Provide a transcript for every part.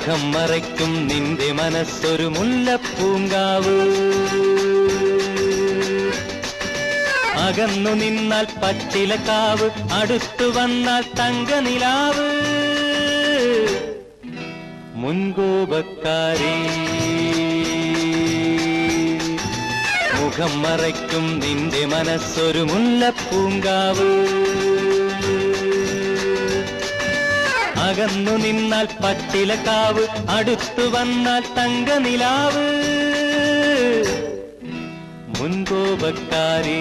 മുഖം മറയ്ക്കും നിന്റെ മനസ്സൊരു മുല്ലപ്പൂങ്കാവ്. അകന്നു നിന്നാൽ പച്ചിലക്കാവ്, അടുത്തു വന്നാൽ തങ്കനിലാവ്. മുൻകോപക്കാരി മുഖം മറയ്ക്കും നിന്റെ മനസ്സൊരു മുല്ലപ്പൂങ്കാവ്. അകന്നു നിന്നാൽ പച്ചിലക്കാവ്, അടുത്തു വന്നാൽ തങ്കനിലാവ്. മുൻകോപക്കാരി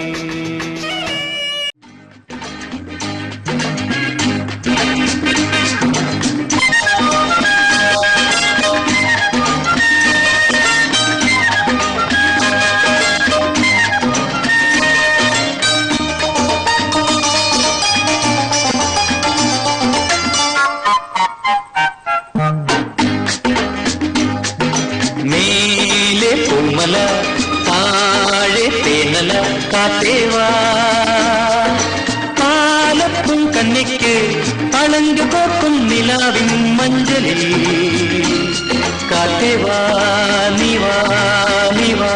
മേലെ പൂമല താഴെ തേനല കാത്തേവാ. പാലപ്പും കണ്ണിക്ക് അളങ്കു പോക്കും നിലാവിൻ മഞ്ചലിൽ കാത്തേവാ നിവാ നിവാ.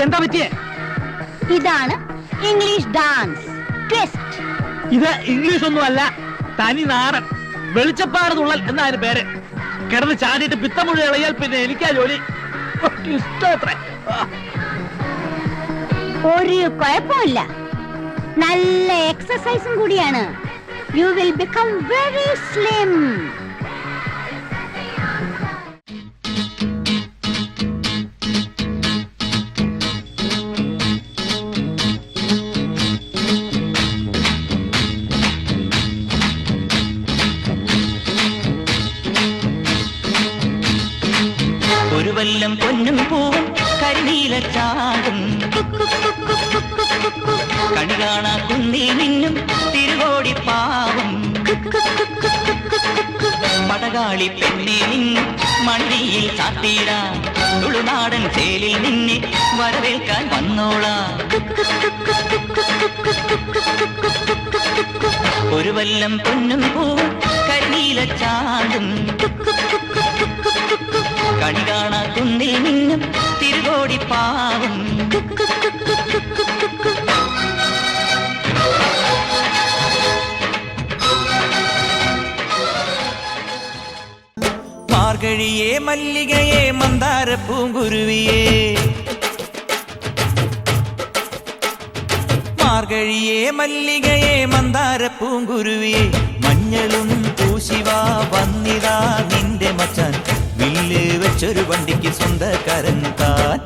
എന്താ പറ്റിയേ? ഇതാണ് ഇംഗ്ലീഷ് ഡാൻസ് ട്വിസ്റ്റ്. ഇത് ഇംഗ്ലീഷ് ഒന്നും അല്ല, തനി നാടൻ വെളിച്ചപ്പാട് തുള്ളൽ എന്നാണ് പേര്. കിടന്ന് ചാടിയിട്ട് പിത്തമുഴ ഇളയാൽ പിന്നെ എനിക്കാ ജോലി. ഒരു കുഴപ്പമില്ല, നല്ല എക്സസൈസും കൂടിയാണ്. You will become very slim. ഒരു വല്ലം പൊന്നും പൂവും കരിനീല ചാടും, കണി കാണാ കുന്നി നിന്നും തിരുവോടി പാവും. പടകാളി പെണ്ണെ നിന്നും മണിയിൽ ചാത്തീടാ, തുളുനാടൻ ചേലിൽ നിന്നെ വരവേൽക്കാൻ വന്നോളാ. ഒരു വല്ലം പൊന്നും പൂവും കരിനീല ചാടും, കണി കാണാ കുന്നിൽ നിന്നും തിരുവോടി പാവും. മാർഗഴിയേ മല്ലികയെ മന്ദാര പൂങ്കുരുവിയേ, മാർഗഴിയേ മല്ലികയെ മന്ദാര പൂങ്കുരുവിയേ. മഞ്ഞളും പൂശിവാ വന്നിതാ നിന്റെ മച്ചാൻ, വില്ല് വെച്ചൊരു വണ്ടിക്ക് സ്വന്തക്കാരൻ താൻ.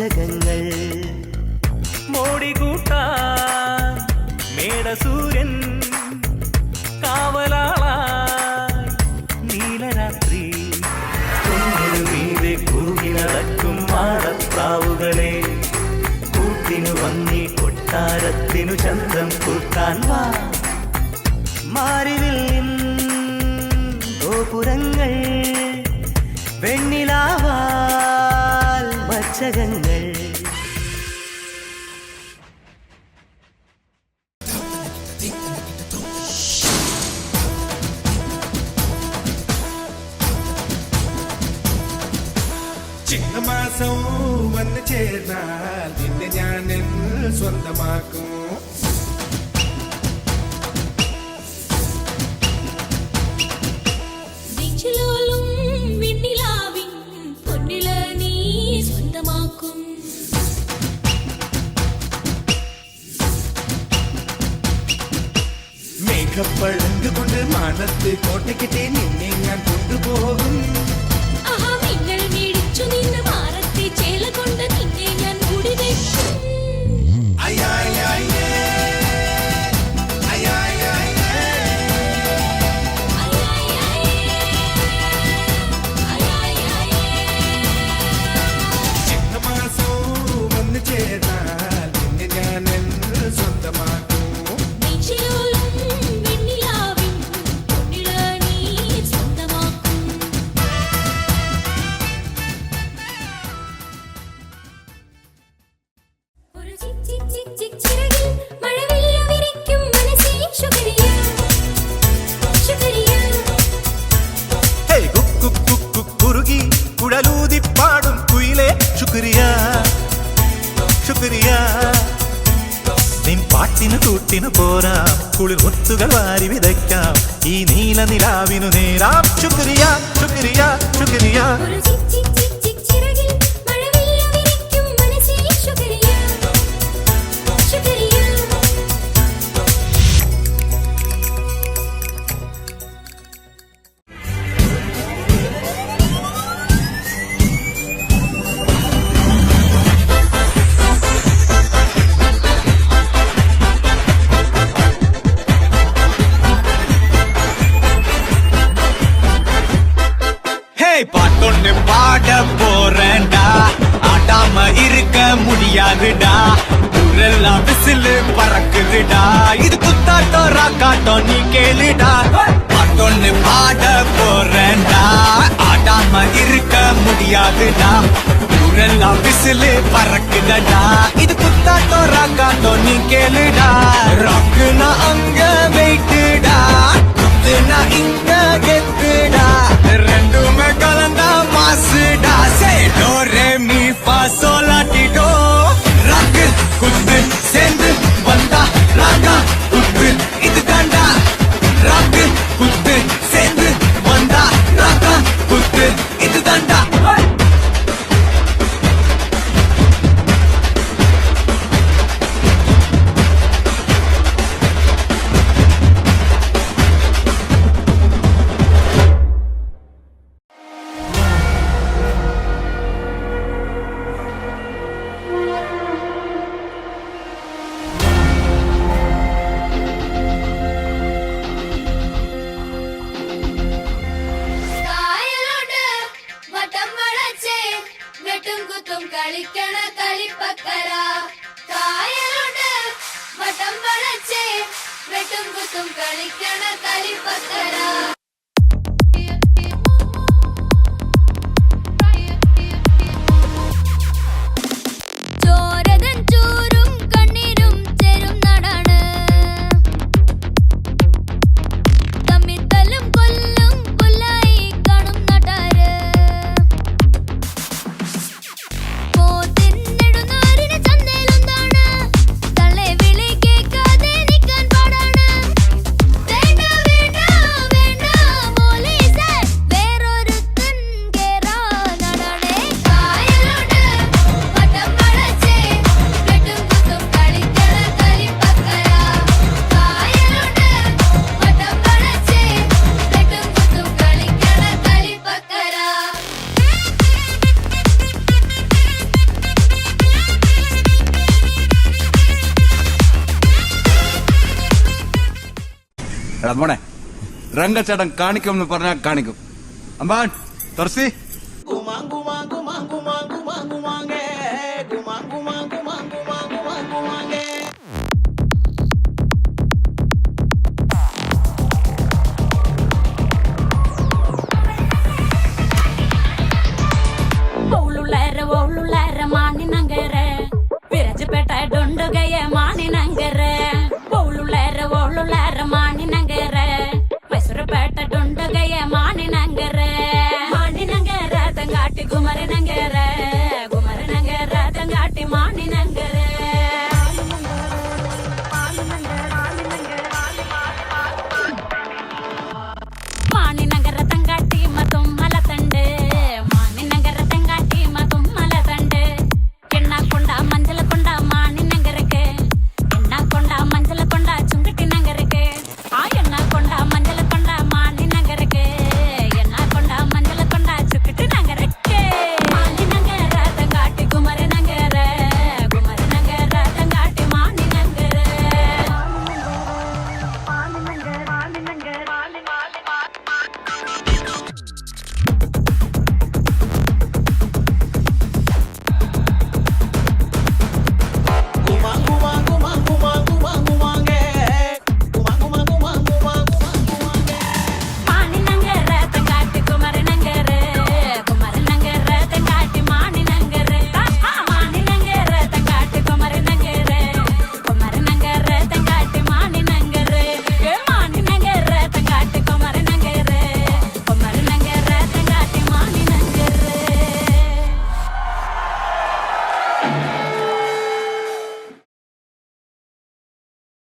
വാചകങ്ങൾ മോടികൂട്ടാൻ മേടസൂര്യൻ കാവലാളായി നീലരാത്രി മീതെ കൂകി നടക്കും മാടപ്രാവുകളെ കൂട്ടിനു വന്നി കൊട്ടാരത്തിനു ചന്തം കൂട്ടാൻ വാ മാറിവിൽ ഗോപുരങ്ങൾ വെണ്ണിലാവാൽ വച്ചകങ്ങൾ ചിങ്ങമാസം വന്നു ചേർന്നാൽ നിന്നെ ഞാൻ സ്വന്തമാക്കും. മേഘപ്പഴങ്ക് കൊണ്ട് മാനത്ത് കോട്ടയ്ക്കിട്ടേ നിന്നെ ഞാൻ കൊണ്ടുപോകും. കുഴലൂതിപ്പാടും കുയിലേ ശുക്രിയാ ശുക്രിയാ നിൻ പാട്ടിന് കൂട്ടിന് പോരാം കുളിർ മുത്തുകൾ വാരി വിതയ്ക്കാം ഈ നീല നിലാവിനു നേരാം ശുക്രിയാ ശുക്രിയാ ശുക്രിയാ பாட்டொன்னு பாட போறேன்டா ஆடாம இருக்க முடியாதுடா ஊரெல்லாம் விசிலு பறக்குதுடா இது குத்தாட்டம் ராக்காட்டம் நீ கேளுடா பாட்டொன்னு பாட போறேன்டா ஆடாம இருக்க முடியாதுடா ஊரெல்லாம் விசிலு பறக்குதடா இது குத்தாட்டம் ராக்காட்டம் நீ கேளுடா ராக்குனா அங்க வெயிட்டுடா குத்துனா இங்க கெத்துடா ரெண்டுமே கலந்தா மாசுடா சே டோ ரே மீ ஃபா சோலா டி டோ ராக்கு குத்து சேர்ந்து வந்தா ராகா குத்து இது தாண்டா ராக்கு குத்து சேர்ந்து வந்தா ராகா குத்து இது தாண்டா എടാ മോനെ രംഗച്ചേട്ടൻ കാണിക്കും എന്ന് പറഞ്ഞാൽ കാണിക്കും അമ്പാൻ തുറസി